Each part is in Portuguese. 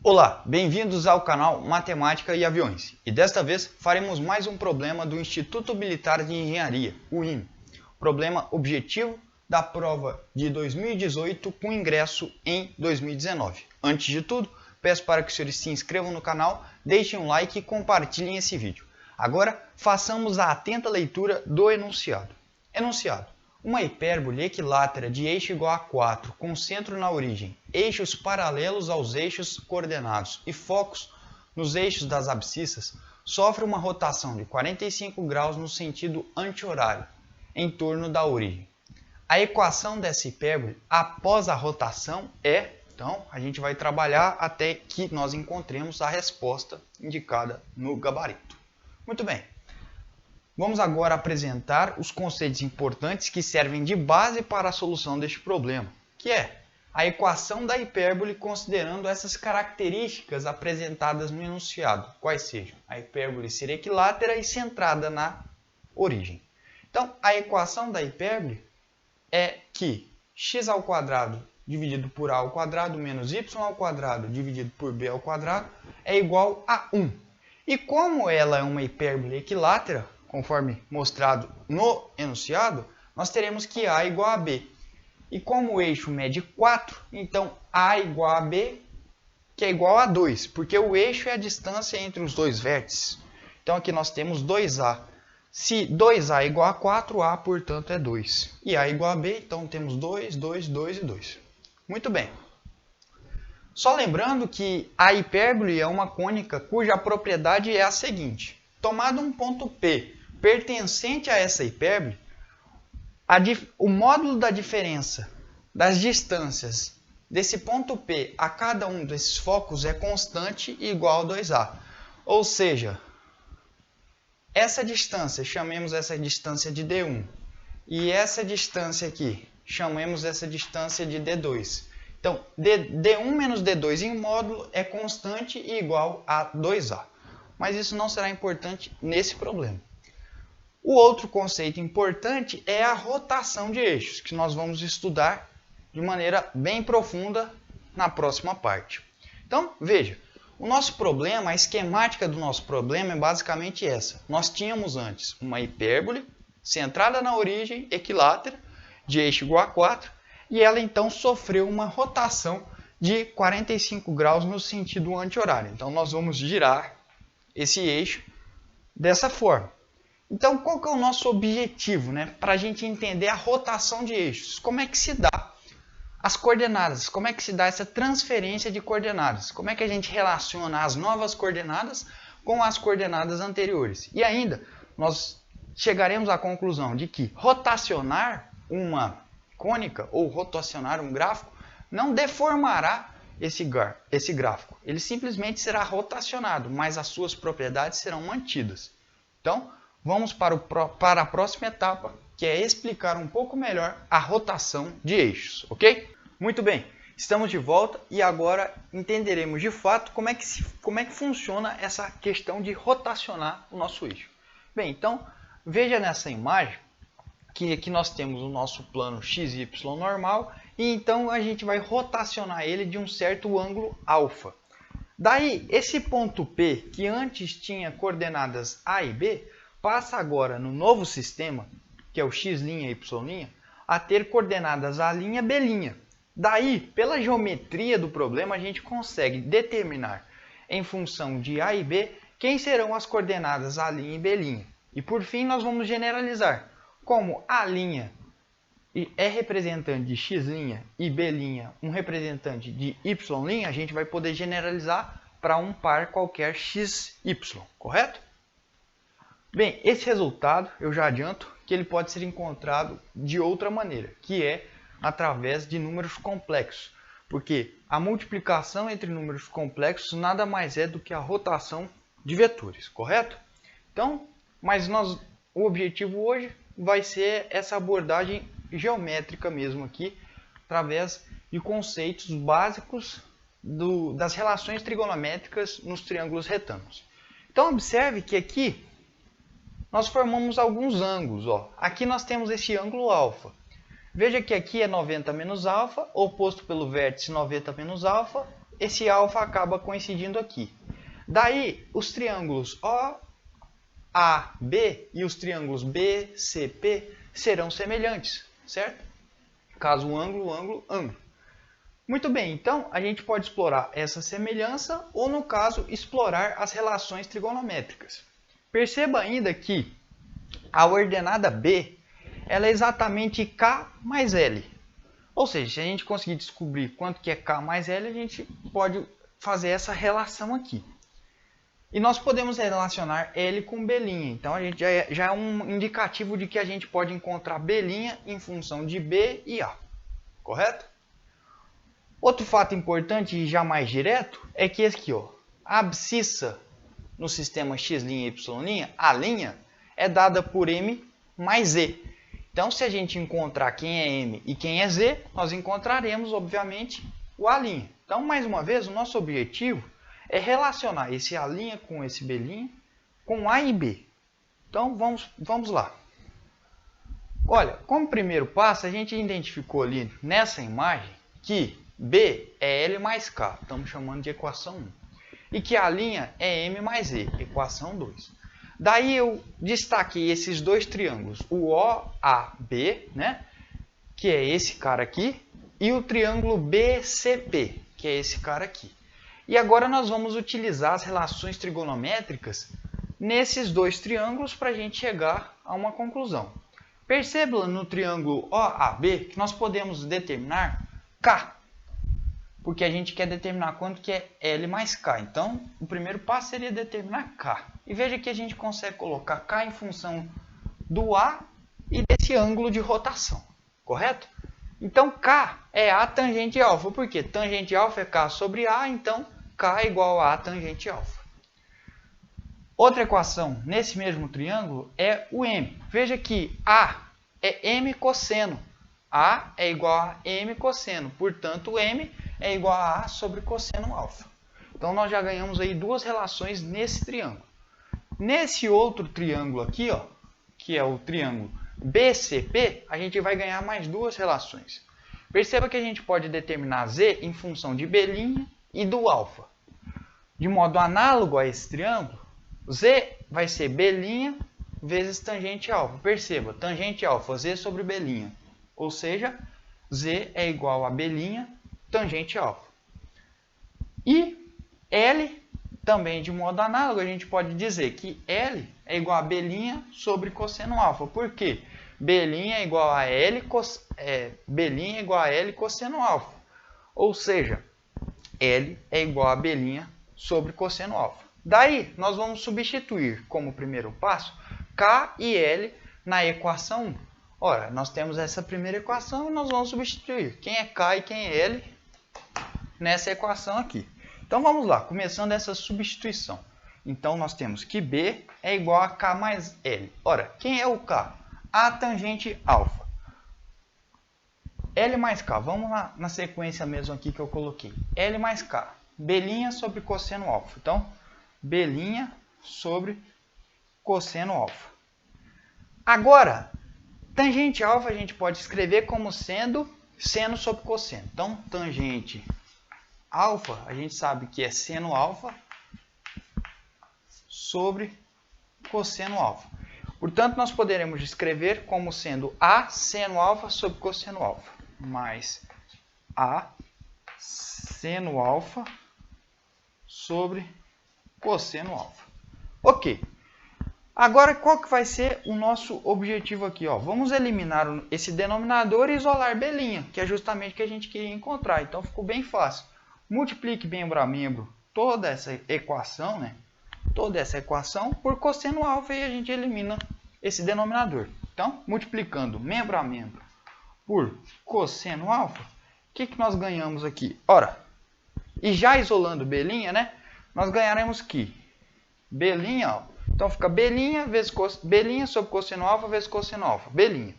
Olá, bem-vindos ao canal Matemática e Aviões. E desta vez faremos mais um problema do Instituto Militar de Engenharia, o IME. Problema objetivo da prova de 2018 com ingresso em 2019. Antes de tudo, peço para que os senhores se inscrevam no canal, deixem um like e compartilhem esse vídeo. Agora, façamos a atenta leitura do enunciado. Enunciado. Uma hipérbole equilátera de eixo igual a 4, com centro na origem, eixos paralelos aos eixos coordenados e focos nos eixos das abscissas, sofre uma rotação de 45 graus no sentido anti-horário, em torno da origem. A equação dessa hipérbole após a rotação é, então, a gente vai trabalhar até que nós encontremos a resposta indicada no gabarito. Muito bem. Vamos agora apresentar os conceitos importantes que servem de base para a solução deste problema, que é a equação da hipérbole considerando essas características apresentadas no enunciado, quais sejam a hipérbole ser equilátera e centrada na origem. Então, a equação da hipérbole é que x ao quadrado dividido por a ao quadrado menos y ao quadrado dividido por b ao quadrado é igual a 1. E como ela é uma hipérbole equilátera, conforme mostrado no enunciado, nós teremos que A igual a B. E como o eixo mede 4, então A igual a B, que é igual a 2, porque o eixo é a distância entre os dois vértices. Então aqui nós temos 2A. Se 2A é igual a 4, A, portanto, é 2. E A igual a B, então temos 2, 2, 2 e 2. Muito bem. Só lembrando que a hipérbole é uma cônica cuja propriedade é a seguinte. Tomado um ponto P pertencente a essa hipérbole, o módulo da diferença das distâncias desse ponto P a cada um desses focos é constante e igual a 2A. Ou seja, essa distância, chamemos essa distância de D1. E essa distância aqui, chamemos essa distância de D2. Então, D1 menos D2 em módulo é constante e igual a 2A. Mas isso não será importante nesse problema. O outro conceito importante é a rotação de eixos, que nós vamos estudar de maneira bem profunda na próxima parte. Então, veja, o nosso problema, a esquemática do nosso problema é basicamente essa. Nós tínhamos antes uma hipérbole centrada na origem, equilátera, de eixo igual a 4, e ela então sofreu uma rotação de 45 graus no sentido anti-horário. Então, nós vamos girar esse eixo dessa forma. Então, qual que é o nosso objetivo, né? Para a gente entender a rotação de eixos. Como é que se dá as coordenadas? Como é que se dá essa transferência de coordenadas? Como é que a gente relaciona as novas coordenadas com as coordenadas anteriores? E ainda, nós chegaremos à conclusão de que rotacionar uma cônica ou rotacionar um gráfico não deformará esse gráfico. Ele simplesmente será rotacionado, mas as suas propriedades serão mantidas. Então, vamos para a próxima etapa, que é explicar um pouco melhor a rotação de eixos, ok? Muito bem, estamos de volta e agora entenderemos de fato como é que funciona essa questão de rotacionar o nosso eixo. Bem, então, veja nessa imagem que aqui nós temos o nosso plano XY normal e então a gente vai rotacionar ele de um certo '. Daí, esse ponto P, que antes tinha coordenadas A e B, passa agora no novo sistema, que é o x', y', a ter coordenadas A', B'. Daí, pela geometria do problema, a gente consegue determinar, em função de A e B, quem serão as coordenadas A' e B'. E por fim, nós vamos generalizar. Como A' é representante de x' e B' um representante de y', a gente vai poder generalizar para um par qualquer xy, correto? Bem, esse resultado, eu já adianto, que ele pode ser encontrado de outra maneira, que é através de números complexos. Porque a multiplicação entre números complexos nada mais é do que a rotação de vetores, correto? Então, mas o objetivo hoje vai ser essa abordagem geométrica mesmo aqui, através de conceitos básicos das relações trigonométricas nos triângulos retângulos. Então, observe que aqui nós formamos alguns ângulos. Ó. Aqui nós temos esse ângulo alfa. Veja que aqui é 90 menos alfa, oposto pelo vértice 90 menos alfa, esse alfa acaba coincidindo aqui. Daí, os triângulos OAB e os triângulos BCP serão semelhantes, certo? Caso ângulo, ângulo, ângulo. Muito bem, então a gente pode explorar essa semelhança ou, no caso, explorar as relações trigonométricas. Perceba ainda que a ordenada B ela é exatamente K mais L. Ou seja, se a gente conseguir descobrir quanto que é K mais L, a gente pode fazer essa relação aqui. E nós podemos relacionar L com B'. Então a gente já é um indicativo de que a gente pode encontrar B' em função de B e A. Correto? Outro fato importante e já mais direto é que aqui, ó, a abscissa no sistema x' e y', a linha, é dada por M mais Z. Então, se a gente encontrar quem é M e quem é Z, nós encontraremos, obviamente, o A'. Então, mais uma vez, o nosso objetivo é relacionar esse A' com esse B' com A e B. Então, vamos lá. Olha, como primeiro passo, a gente identificou ali nessa imagem que B é L mais K, estamos chamando de equação 1. E que a linha é M mais E, equação 2. Daí eu destaquei esses dois triângulos, o OAB, né, que é esse cara aqui, e o triângulo BCP, que é esse cara aqui. E agora nós vamos utilizar as relações trigonométricas nesses dois triângulos para a gente chegar a uma conclusão. Perceba no triângulo OAB que nós podemos determinar K, porque a gente quer determinar quanto que é L mais K. Então, o primeiro passo seria determinar K. E veja que a gente consegue colocar K em função do A e desse ângulo de rotação, correto? Então, K é A tangente alfa. Por quê? Tangente alfa é K sobre A, então K é igual a A tangente alfa. Outra equação nesse mesmo triângulo é o M. Veja que A é M cosseno. A é igual a M cosseno. Portanto, M é igual a A sobre cosseno alfa. Então, nós já ganhamos aí duas relações nesse triângulo. Nesse outro triângulo aqui, ó, que é o triângulo BCP, a gente vai ganhar mais duas relações. Perceba que a gente pode determinar Z em função de B' e do alfa. De modo análogo a esse triângulo, Z vai ser B' vezes tangente alfa. Perceba, tangente alfa, Z sobre B'. Ou seja, Z é igual a B' tangente alfa. E L, também de modo análogo, a gente pode dizer que L é igual a B' sobre cosseno alfa. Por quê? B' é igual a L, B' é igual a L cosseno alfa. Ou seja, L é igual a B' sobre cosseno alfa. Daí, nós vamos substituir como primeiro passo K e L na equação 1. Ora, nós temos essa primeira equação e nós vamos substituir quem é K e quem é L nessa equação aqui. Então vamos lá, começando essa substituição. Então nós temos que B é igual a K mais L. Ora, quem é o K? A tangente alfa. L mais K, vamos lá na sequência mesmo aqui que eu coloquei. L mais K, B' sobre cosseno alfa. Então, B' sobre cosseno alfa. Agora, tangente alfa a gente pode escrever como sendo seno sobre cosseno. Então, tangente alfa, a gente sabe que é seno alfa sobre cosseno alfa. Portanto, nós poderemos escrever como sendo A seno alfa sobre cosseno alfa, mais A seno alfa sobre cosseno alfa. Ok. Agora, qual que vai ser o nosso objetivo aqui? Ó? Vamos eliminar esse denominador e isolar B', que é justamente o que a gente queria encontrar. Então, ficou bem fácil. Multiplique membro a membro toda essa equação, né? Toda essa equação por cosseno alfa e a gente elimina esse denominador. Então, multiplicando membro a membro por cosseno alfa, o que nós ganhamos aqui? Ora, e já isolando B', né? Nós ganharemos que B', ó, então fica B' sobre cosseno alfa vezes cosseno alfa. B'.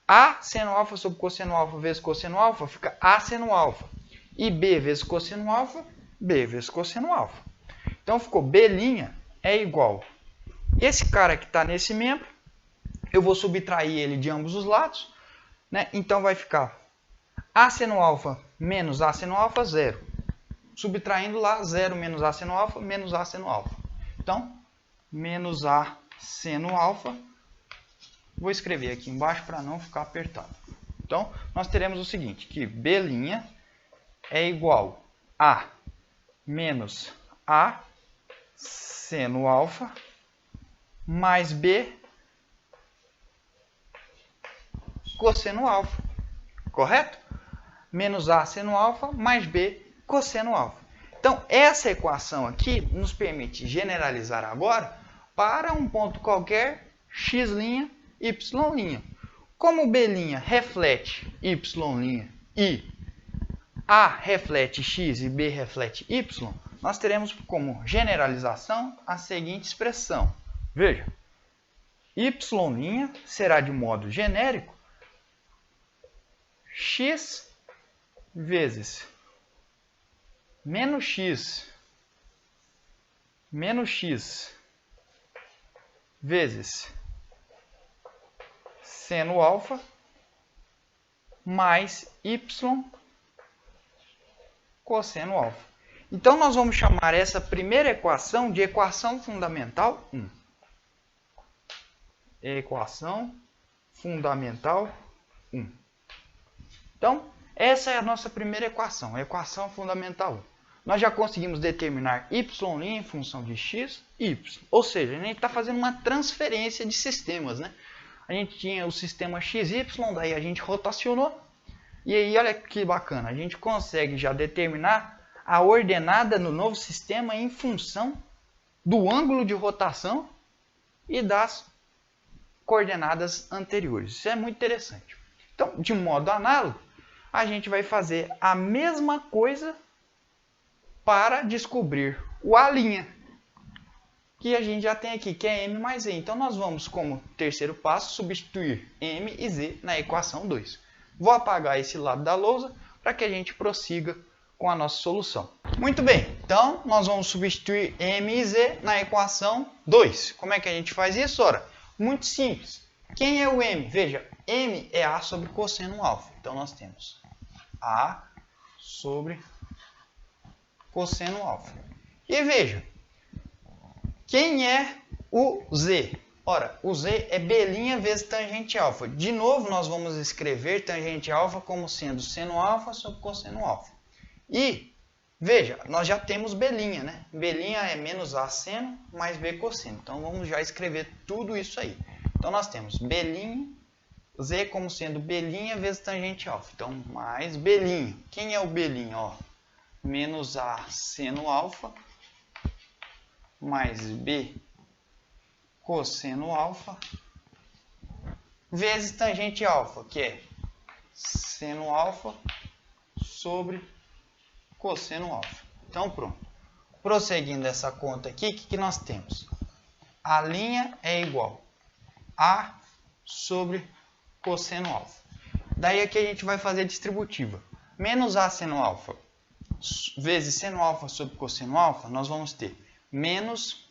A seno alfa sobre cosseno alfa vezes cosseno alfa fica A seno alfa. E B vezes cosseno alfa, B vezes cosseno alfa. Então ficou B' é igual. Esse cara que está nesse membro, eu vou subtrair ele de ambos os lados, né? Então vai ficar A seno alfa menos A seno alfa, 0. subtraindo lá 0 menos A seno alfa, menos A seno alfa. Então, menos A seno alfa, vou escrever aqui embaixo para não ficar apertado. Então, nós teremos o seguinte, que B' é igual a menos A seno alfa mais B cosseno alfa, correto? Menos A seno alfa mais B cosseno alfa. Então, essa equação aqui nos permite generalizar agora para um ponto qualquer, x', y'. Como B' reflete y' e A reflete x e B reflete y, nós teremos como generalização a seguinte expressão. Veja, y' será de modo genérico x vezes menos x vezes seno alfa mais y cosseno alfa. Então, nós vamos chamar essa primeira equação de equação fundamental 1. Equação fundamental 1. Então, essa é a nossa primeira equação, a equação fundamental 1. Nós já conseguimos determinar y' em função de x e y. Ou seja, a gente está fazendo uma transferência de sistemas, né? A gente tinha o sistema XY, daí a gente rotacionou. E aí, olha que bacana, a gente consegue já determinar a ordenada no novo sistema em função do ângulo de rotação e das coordenadas anteriores. Isso é muito interessante. Então, de modo análogo, a gente vai fazer a mesma coisa para descobrir o A', que a gente já tem aqui, que é M mais E. Então, nós vamos, como terceiro passo, substituir M e Z na equação 2. Vou apagar esse lado da lousa para que a gente prossiga com a nossa solução. Muito bem, então nós vamos substituir M e Z na equação 2. Como é que a gente faz isso? Ora, muito simples. Quem é o M? Veja, M é A sobre cosseno alfa. Então, nós temos A sobre cosseno alfa. E veja, quem é o Z? Ora, o Z é B' vezes tangente alfa. De novo, nós vamos escrever tangente alfa como sendo seno alfa sobre cosseno alfa. E, veja, nós já temos B', né? B' é menos A seno mais B cosseno. Então, vamos já escrever tudo isso aí. Então, nós temos B', Z como sendo B' vezes tangente alfa. Então, mais B'. Quem é o B'? Ó, menos A seno alfa mais B cosseno alfa vezes tangente alfa, que é seno alfa sobre cosseno alfa. Então, pronto. Prosseguindo essa conta aqui, o que nós temos? A' é igual a sobre cosseno alfa. Daí aqui a gente vai fazer a distributiva. Menos A seno alfa vezes seno alfa sobre cosseno alfa, nós vamos ter menos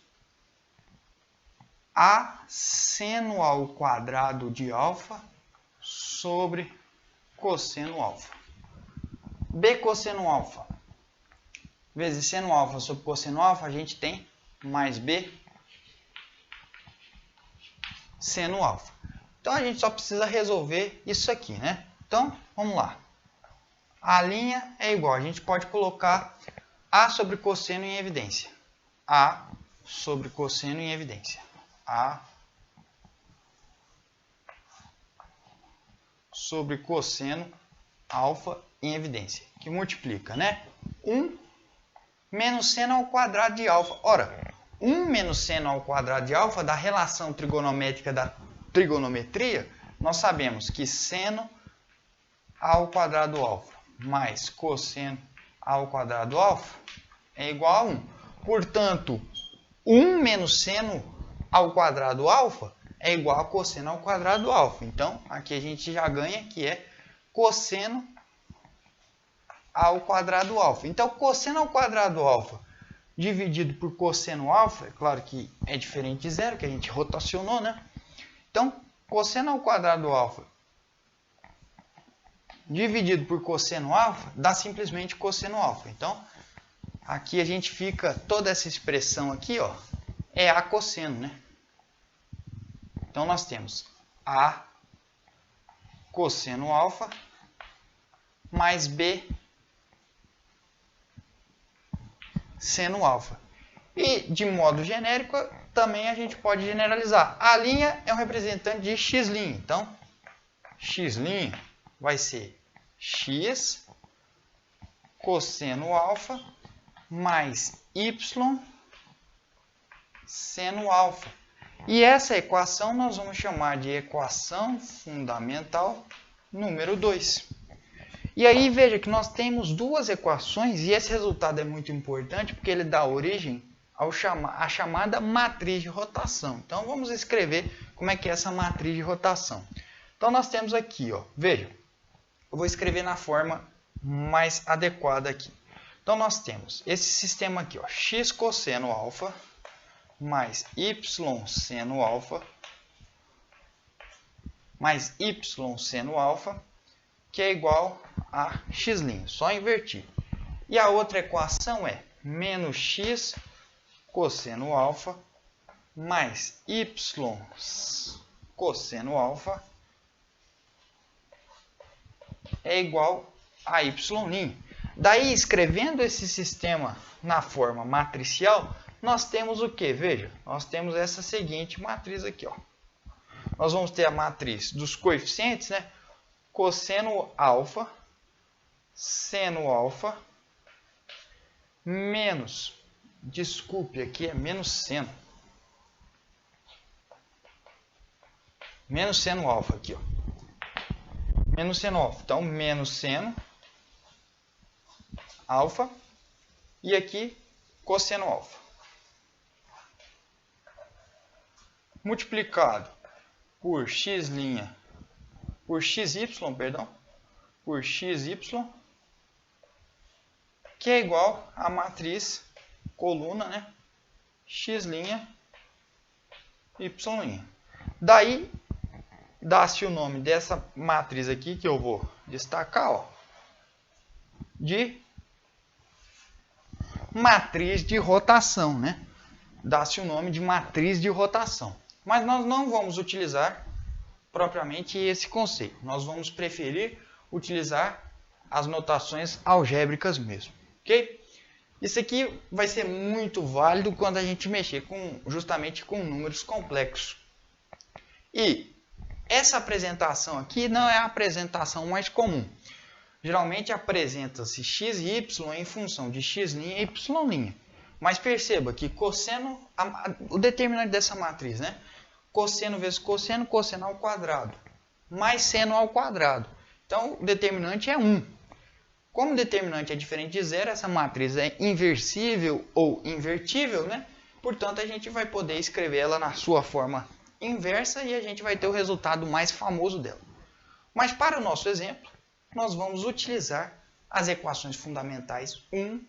A seno ao quadrado de alfa sobre cosseno alfa. B cosseno alfa vezes seno alfa sobre cosseno alfa, a gente tem mais B seno alfa. Então, a gente só precisa resolver isso aqui, né? Então, vamos lá. A' é igual, a gente pode colocar A sobre cosseno em evidência. A sobre cosseno em evidência. A sobre cosseno alfa em evidência, que multiplica, né? 1 menos seno ao quadrado de alfa. Ora, 1 menos seno ao quadrado de alfa, da relação trigonométrica da trigonometria, nós sabemos que seno ao quadrado alfa mais cosseno ao quadrado alfa é igual a 1. Portanto, 1 menos seno ao quadrado alfa é igual a cosseno ao quadrado alfa. Então, aqui a gente já ganha que é cosseno ao quadrado alfa. Então, cosseno ao quadrado alfa dividido por cosseno alfa, é claro que é diferente de zero, que a gente rotacionou, né? Então, cosseno ao quadrado alfa dividido por cosseno alfa dá simplesmente cosseno alfa. Então, aqui a gente fica, toda essa expressão aqui, ó, é A cosseno, né? Então nós temos A cosseno alfa mais B seno alfa. E de modo genérico, também a gente pode generalizar. A linha é um representante de x'. Então, x' vai ser x cosseno alfa mais y seno alfa. E essa equação nós vamos chamar de equação fundamental número 2. E aí veja que nós temos duas equações e esse resultado é muito importante porque ele dá origem à chamada matriz de rotação. Então vamos escrever como é que é essa matriz de rotação. Então nós temos aqui, ó, veja, eu vou escrever na forma mais adequada aqui. Então nós temos esse sistema aqui, ó, x cosseno alfa mais y seno alfa mais y seno alfa, que é igual a x', só invertir. E a outra equação é menos x cosseno alfa mais y cosseno alfa é igual a y'. Daí, escrevendo esse sistema na forma matricial, nós temos o que? Veja, nós temos essa seguinte matriz aqui, ó. Nós vamos ter a matriz dos coeficientes, né? Cosseno alfa, seno alfa, menos, desculpe, aqui é menos seno. Menos seno alfa aqui, ó. Menos seno alfa. Então, menos seno alfa e aqui cosseno alfa. Multiplicado por x', por xy, perdão, por xy, que é igual a matriz coluna, né? X', y'. Daí, dá-se o nome dessa matriz aqui, que eu vou destacar, ó, de matriz de rotação, né? Dá-se o nome de matriz de rotação. Mas nós não vamos utilizar propriamente esse conceito. Nós vamos preferir utilizar as notações algébricas mesmo, ok? Isso aqui vai ser muito válido quando a gente mexer justamente com números complexos. E essa apresentação aqui não é a apresentação mais comum. Geralmente apresenta-se x e y em função de x' e y'. Mas perceba que cosseno, o determinante dessa matriz, né? Cosseno vezes cosseno, cosseno ao quadrado, mais seno ao quadrado. Então, o determinante é 1. Como o determinante é diferente de zero, essa matriz é inversível ou invertível, né? Portanto, a gente vai poder escrever ela na sua forma inversa e a gente vai ter o resultado mais famoso dela. Mas para o nosso exemplo, nós vamos utilizar as equações fundamentais 1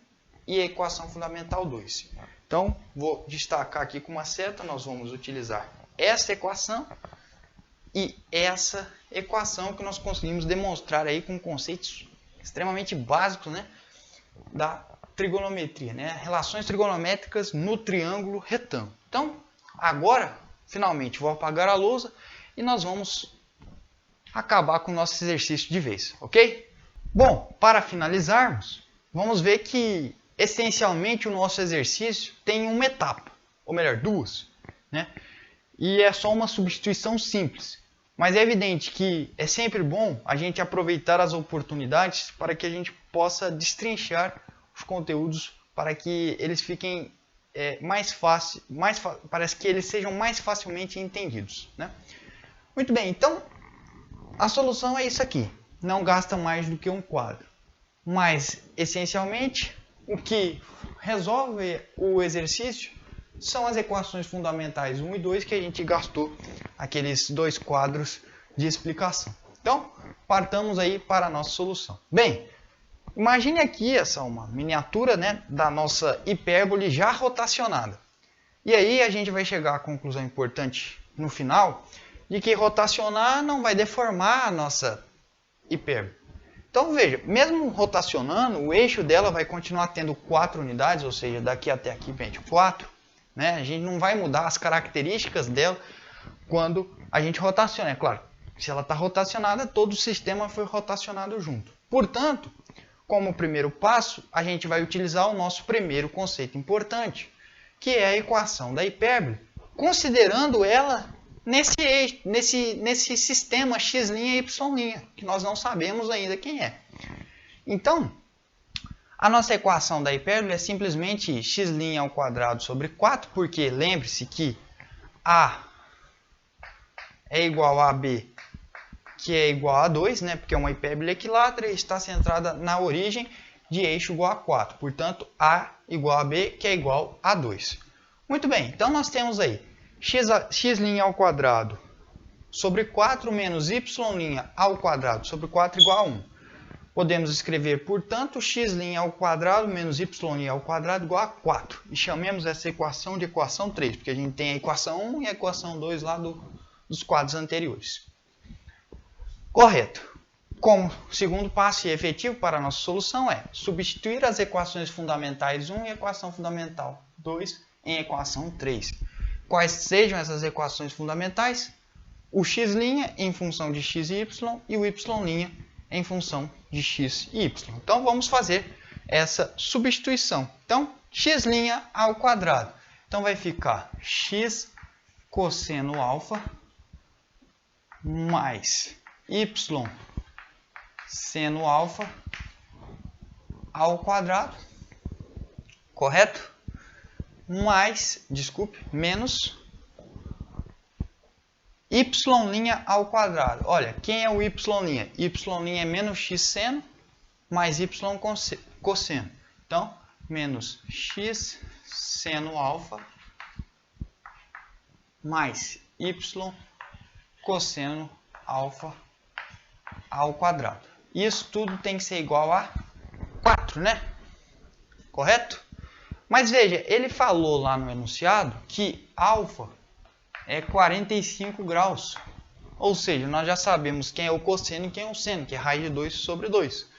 e a equação fundamental 2. Então, vou destacar aqui com uma seta, nós vamos utilizar essa equação e essa equação que nós conseguimos demonstrar aí com conceitos extremamente básicos, né, da trigonometria, né, relações trigonométricas no triângulo retângulo. Então, agora, finalmente, vou apagar a lousa e nós vamos acabar com o nosso exercício de vez, ok? Bom, para finalizarmos, vamos ver que essencialmente o nosso exercício tem uma etapa, ou melhor, duas, né? E é só uma substituição simples. Mas é evidente que é sempre bom a gente aproveitar as oportunidades para que a gente possa destrinchar os conteúdos para que eles fiquem parece que eles sejam mais facilmente entendidos, né? Muito bem, então a solução é isso aqui. Não gasta mais do que um quadro. Mas, essencialmente, o que resolve o exercício são as equações fundamentais 1 e 2 que a gente gastou aqueles 2 quadros de explicação. Então, partamos aí para a nossa solução. Bem, imagine aqui uma miniatura, né, da nossa hipérbole já rotacionada. E aí a gente vai chegar à conclusão importante no final, de que rotacionar não vai deformar a nossa hipérbole. Então veja, mesmo rotacionando, o eixo dela vai continuar tendo 4 unidades, ou seja, daqui até aqui, gente, 4. Né? A gente não vai mudar as características dela quando a gente rotaciona. É claro, se ela está rotacionada, todo o sistema foi rotacionado junto. Portanto, como primeiro passo, a gente vai utilizar o nosso primeiro conceito importante, que é a equação da hipérbole, considerando ela nesse sistema x' e y', que nós não sabemos ainda quem é. Então, a nossa equação da hipérbole é simplesmente x' ao quadrado sobre 4, porque lembre-se que A é igual a B, que é igual a 2, né? Porque é uma hipérbole equilátera e está centrada na origem de eixo igual a 4. Portanto, A igual a B, que é igual a 2. Muito bem, então nós temos aí x' ao quadrado sobre 4 menos y' ao quadrado sobre 4 igual a 1. Podemos escrever, portanto, x' ao quadrado menos y' ao quadrado igual a 4. E chamemos essa equação de equação 3, porque a gente tem a equação 1 e a equação 2 lá dos quadros anteriores. Correto. Como segundo passo e efetivo para a nossa solução é substituir as equações fundamentais 1 e equação fundamental 2 em equação 3. Quais sejam essas equações fundamentais? O x' em função de x e y e o y' em função de x e y. Então vamos fazer essa substituição. Então, x' ao quadrado. Então vai ficar x cosseno alfa mais y seno alfa ao quadrado, correto? Menos y' ao quadrado. Olha, quem é o y'? Y' é menos x seno mais y cosseno. Então, menos x seno alfa mais y cosseno alfa ao quadrado. Isso tudo tem que ser igual a 4, né? Correto? Mas veja, ele falou lá no enunciado que alfa é 45 graus. Ou seja, nós já sabemos quem é o cosseno e quem é o seno, que é raiz de 2 sobre 2.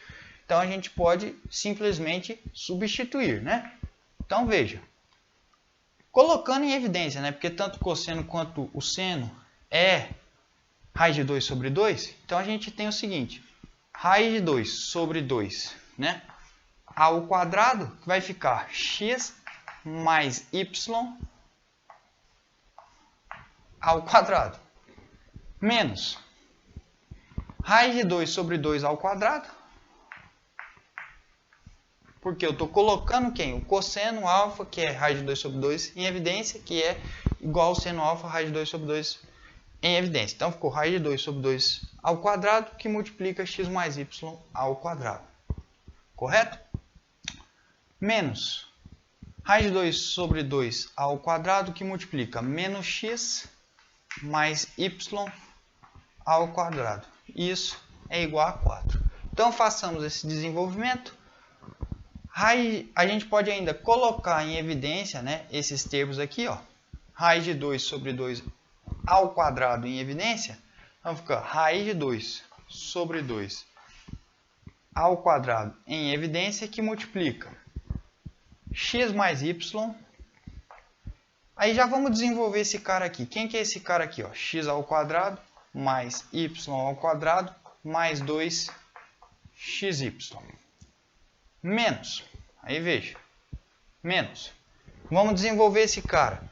Então a gente pode simplesmente substituir, né? Então veja, colocando em evidência, né? Porque tanto o cosseno quanto o seno é raiz de 2 sobre 2, então a gente tem o seguinte, raiz de 2 sobre 2, né? Ao quadrado vai ficar x mais y ao quadrado, menos raiz de 2 sobre 2 ao quadrado, porque eu estou colocando quem? O cosseno alfa, que é raiz de 2 sobre 2, em evidência, que é igual ao seno alfa, raiz de 2 sobre 2 em evidência. Então ficou raiz de 2 sobre 2 ao quadrado, que multiplica x mais y ao quadrado. Correto? Menos raiz de 2 sobre 2 ao quadrado, que multiplica menos x mais y ao quadrado. Isso é igual a 4. Então façamos esse desenvolvimento. A gente pode ainda colocar em evidência, né, esses termos aqui, ó. Raiz de 2 sobre 2 ao quadrado em evidência. Então fica raiz de 2 sobre 2 ao quadrado em evidência, que multiplica x mais y. Aí já vamos desenvolver esse cara aqui. Quem que é esse cara aqui? Ó? X ao quadrado mais y ao quadrado mais 2xy. Menos. Aí veja. Menos. Vamos desenvolver esse cara.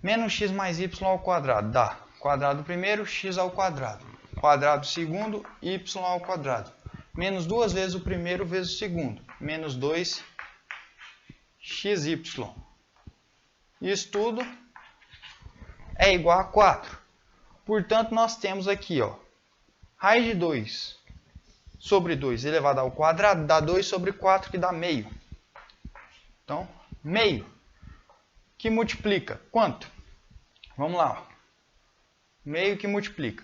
Menos x mais y ao quadrado. Dá quadrado primeiro, x ao quadrado. Quadrado segundo, y ao quadrado. Menos duas vezes o primeiro vezes o segundo. Menos 2xy. Isso tudo é igual a 4. Portanto, nós temos aqui, ó, raiz de 2 sobre 2 elevado ao quadrado dá 2 sobre 4, que dá meio. Então, meio, que multiplica quanto? Vamos lá. Ó. Meio que multiplica.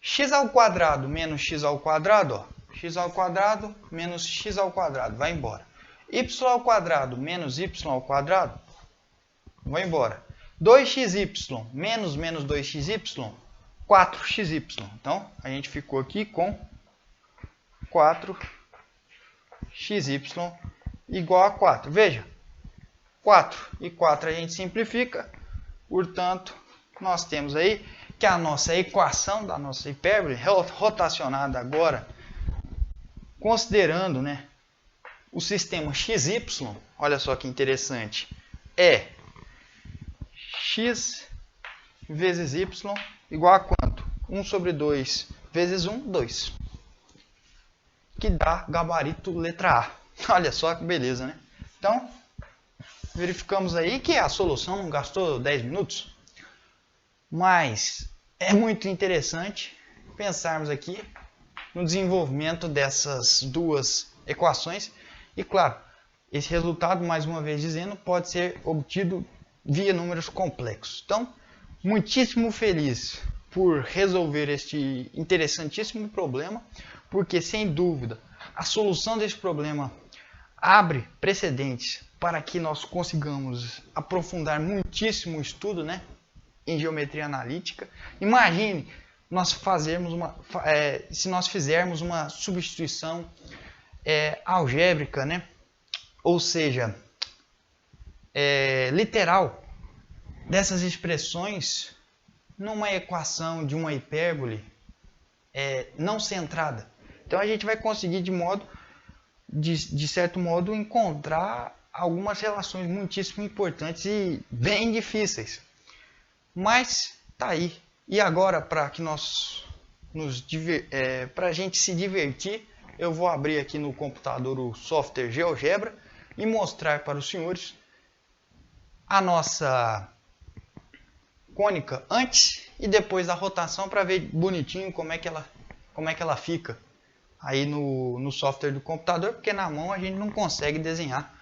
X ao quadrado menos x ao quadrado, ó. X ao quadrado menos x ao quadrado, vai embora. Y ao quadrado menos y ao quadrado, vai embora. 2xy menos 2xy, 4xy. Então, a gente ficou aqui com 4xy. xy igual a 4. Veja, 4 e 4 a gente simplifica, portanto, nós temos aí que a nossa equação da nossa hipérbole rotacionada agora, considerando, né, o sistema xy, olha só que interessante, é x vezes y igual a quanto? 1 sobre 2 vezes 1, 2. Que dá gabarito letra A. Olha só que beleza, né? Então, verificamos aí que a solução não gastou 10 minutos. Mas é muito interessante pensarmos aqui no desenvolvimento dessas duas equações. E claro, esse resultado, mais uma vez dizendo, pode ser obtido via números complexos. Então, muitíssimo feliz por resolver este interessantíssimo problema, porque sem dúvida a solução desse problema abre precedentes para que nós consigamos aprofundar muitíssimo o estudo, né, em geometria analítica. Imagine se nós fizermos uma substituição algébrica, né, ou seja, literal dessas expressões numa equação de uma hipérbole não centrada. Então a gente vai conseguir de certo modo encontrar algumas relações muitíssimo importantes e bem difíceis. Mas tá aí. E agora, para que para a gente se divertir, eu vou abrir aqui no computador o software GeoGebra e mostrar para os senhores a nossa cônica antes e depois da rotação, para ver bonitinho como é que ela fica aí no software do computador, porque na mão a gente não consegue desenhar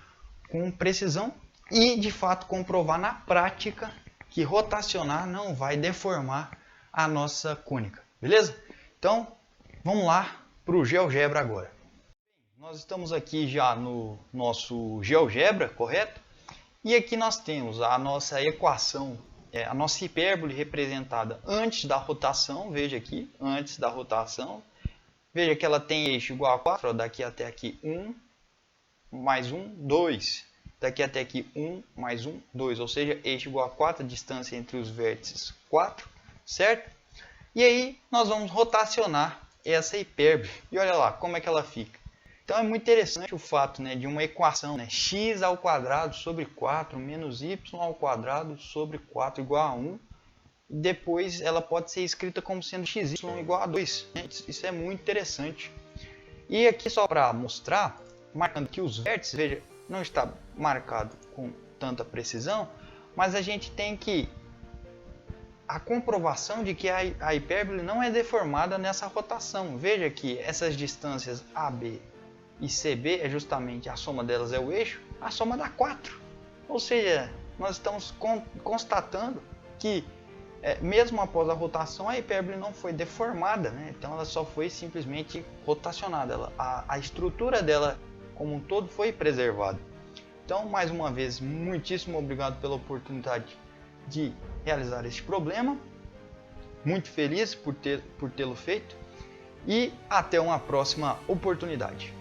com precisão e de fato comprovar na prática que rotacionar não vai deformar a nossa cônica, beleza? Então vamos lá para o GeoGebra agora. Nós estamos aqui já no nosso GeoGebra, correto? E aqui nós temos a nossa equação, a nossa hipérbole representada antes da rotação. Veja aqui, antes da rotação. Veja que ela tem eixo igual a 4, daqui até aqui 1, mais 1, 2. Daqui até aqui 1, mais 1, 2. Ou seja, eixo igual a 4, a distância entre os vértices 4, certo? E aí nós vamos rotacionar essa hipérbole. E olha lá como é que ela fica. Então é muito interessante o fato, né, de uma equação, né, x ao quadrado sobre 4 menos y ao quadrado sobre 4 igual a 1. E depois ela pode ser escrita como sendo xy igual a 2. Né? Isso é muito interessante. E aqui só para mostrar, marcando que os vértices, veja, não está marcado com tanta precisão, mas a gente tem que a comprovação de que a hipérbole não é deformada nessa rotação. Veja que essas distâncias AB e CB é justamente a soma delas é o eixo, a soma dá 4. Ou seja, nós estamos constatando que mesmo após a rotação a hipérbole não foi deformada, né? Então ela só foi simplesmente rotacionada. A estrutura dela como um todo foi preservada. Então, mais uma vez, muitíssimo obrigado pela oportunidade de realizar este problema. Muito feliz por tê-lo feito e até uma próxima oportunidade.